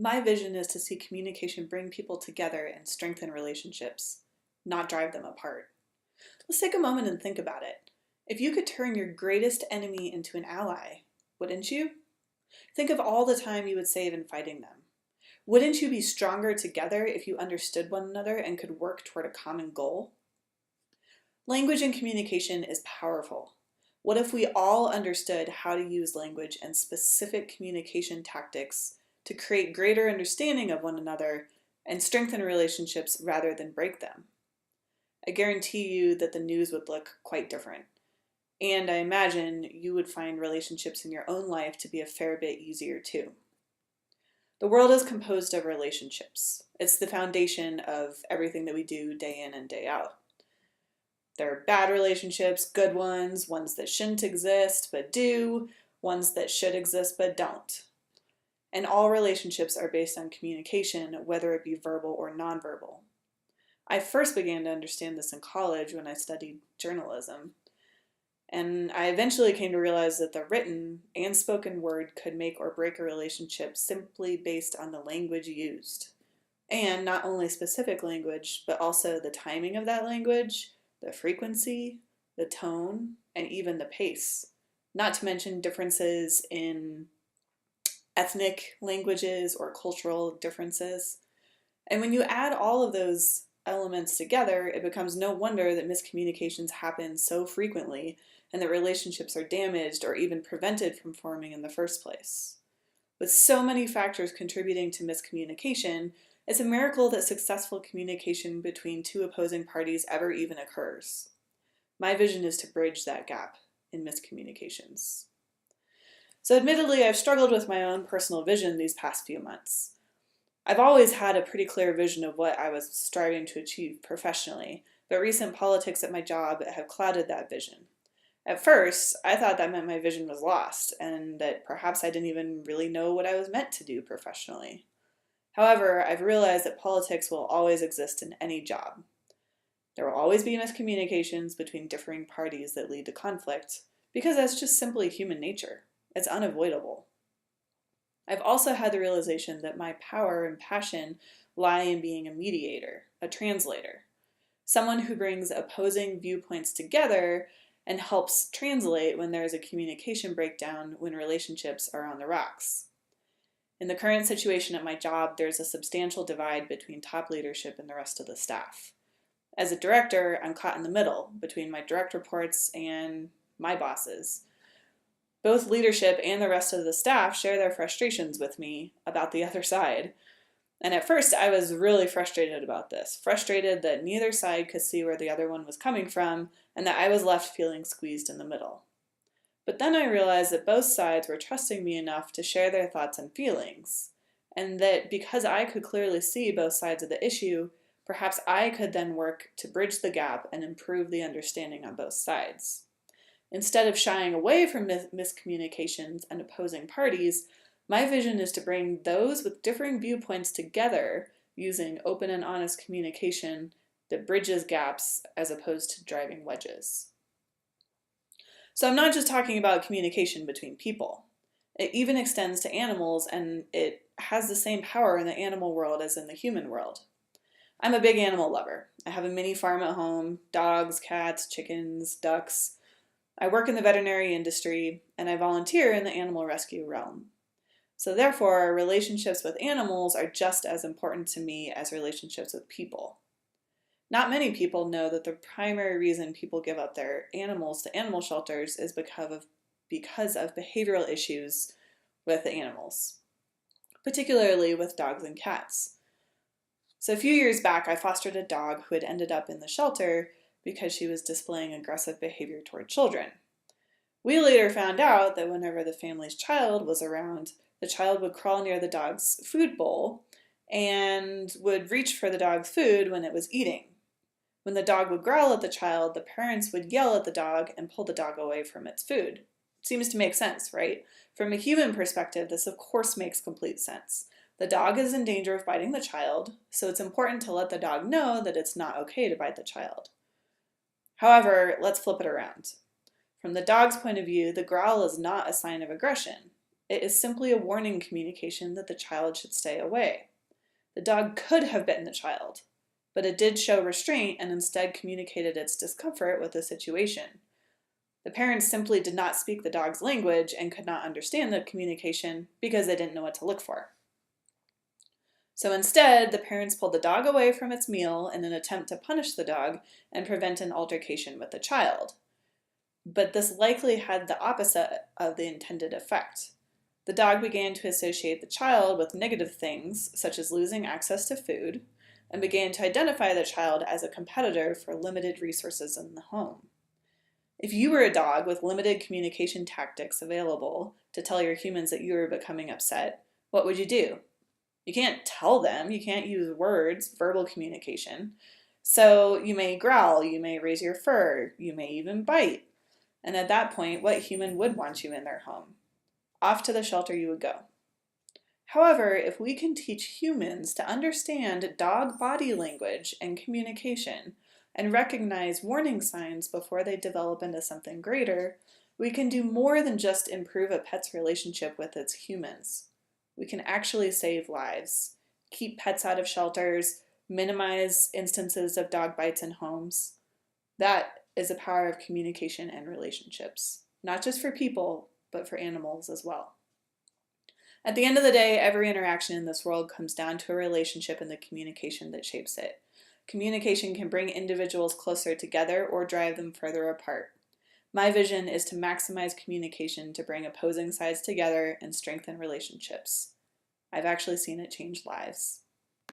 My vision is to see communication bring people together and strengthen relationships, not drive them apart. Let's take a moment and think about it. If you could turn your greatest enemy into an ally, wouldn't you? Think of all the time you would save in fighting them. Wouldn't you be stronger together if you understood one another and could work toward a common goal? Language and communication is powerful. What if we all understood how to use language and specific communication tactics to create greater understanding of one another and strengthen relationships rather than break them? I guarantee you that the news would look quite different. And I imagine you would find relationships in your own life to be a fair bit easier too. The world is composed of relationships. It's the foundation of everything that we do day in and day out. There are bad relationships, good ones, ones that shouldn't exist but do, ones that should exist but don't. And all relationships are based on communication, whether it be verbal or nonverbal. I first began to understand this in college when I studied journalism. And I eventually came to realize that the written and spoken word could make or break a relationship simply based on the language used. And not only specific language, but also the timing of that language, the frequency, the tone, and even the pace. Not to mention differences in ethnic languages or cultural differences. And when you add all of those elements together, it becomes no wonder that miscommunications happen so frequently and that relationships are damaged or even prevented from forming in the first place. With so many factors contributing to miscommunication, it's a miracle that successful communication between two opposing parties ever even occurs. My vision is to bridge that gap in miscommunications. So admittedly, I've struggled with my own personal vision these past few months. I've always had a pretty clear vision of what I was striving to achieve professionally, but recent politics at my job have clouded that vision. At first, I thought that meant my vision was lost, and that perhaps I didn't even really know what I was meant to do professionally. However, I've realized that politics will always exist in any job. There will always be miscommunications between differing parties that lead to conflict, because that's just simply human nature. It's unavoidable. I've also had the realization that my power and passion lie in being a mediator, a translator, someone who brings opposing viewpoints together and helps translate when there is a communication breakdown when relationships are on the rocks. In the current situation at my job, there's a substantial divide between top leadership and the rest of the staff. As a director, I'm caught in the middle between my direct reports and my bosses. Both leadership and the rest of the staff share their frustrations with me about the other side. And at first, I was really frustrated about this, frustrated that neither side could see where the other one was coming from, and that I was left feeling squeezed in the middle. But then I realized that both sides were trusting me enough to share their thoughts and feelings, and that because I could clearly see both sides of the issue, perhaps I could then work to bridge the gap and improve the understanding on both sides. Instead of shying away from miscommunications and opposing parties, my vision is to bring those with differing viewpoints together using open and honest communication that bridges gaps as opposed to driving wedges. So I'm not just talking about communication between people. It even extends to animals, and it has the same power in the animal world as in the human world. I'm a big animal lover. I have a mini farm at home, dogs, cats, chickens, ducks. I work in the veterinary industry, and I volunteer in the animal rescue realm. So therefore, relationships with animals are just as important to me as relationships with people. Not many people know that the primary reason people give up their animals to animal shelters is because of behavioral issues with the animals, particularly with dogs and cats. So a few years back, I fostered a dog who had ended up in the shelter because she was displaying aggressive behavior toward children. We later found out that whenever the family's child was around, the child would crawl near the dog's food bowl and would reach for the dog's food when it was eating. When the dog would growl at the child, the parents would yell at the dog and pull the dog away from its food. Seems to make sense, right? From a human perspective, this of course makes complete sense. The dog is in danger of biting the child, so it's important to let the dog know that it's not okay to bite the child. However, let's flip it around. From the dog's point of view, the growl is not a sign of aggression. It is simply a warning communication that the child should stay away. The dog could have bitten the child, but it did show restraint and instead communicated its discomfort with the situation. The parents simply did not speak the dog's language and could not understand the communication because they didn't know what to look for. So instead, the parents pulled the dog away from its meal in an attempt to punish the dog and prevent an altercation with the child. But this likely had the opposite of the intended effect. The dog began to associate the child with negative things, such as losing access to food, and began to identify the child as a competitor for limited resources in the home. If you were a dog with limited communication tactics available to tell your humans that you were becoming upset, what would you do? You can't tell them, you can't use words, verbal communication. So you may growl, you may raise your fur, you may even bite. And at that point, what human would want you in their home? Off to the shelter you would go. However, if we can teach humans to understand dog body language and communication and recognize warning signs before they develop into something greater, we can do more than just improve a pet's relationship with its humans. We can actually save lives, keep pets out of shelters, minimize instances of dog bites in homes. That is the power of communication and relationships, not just for people, but for animals as well. At the end of the day, every interaction in this world comes down to a relationship and the communication that shapes it. Communication can bring individuals closer together or drive them further apart. My vision is to maximize communication to bring opposing sides together and strengthen relationships. I've actually seen it change lives.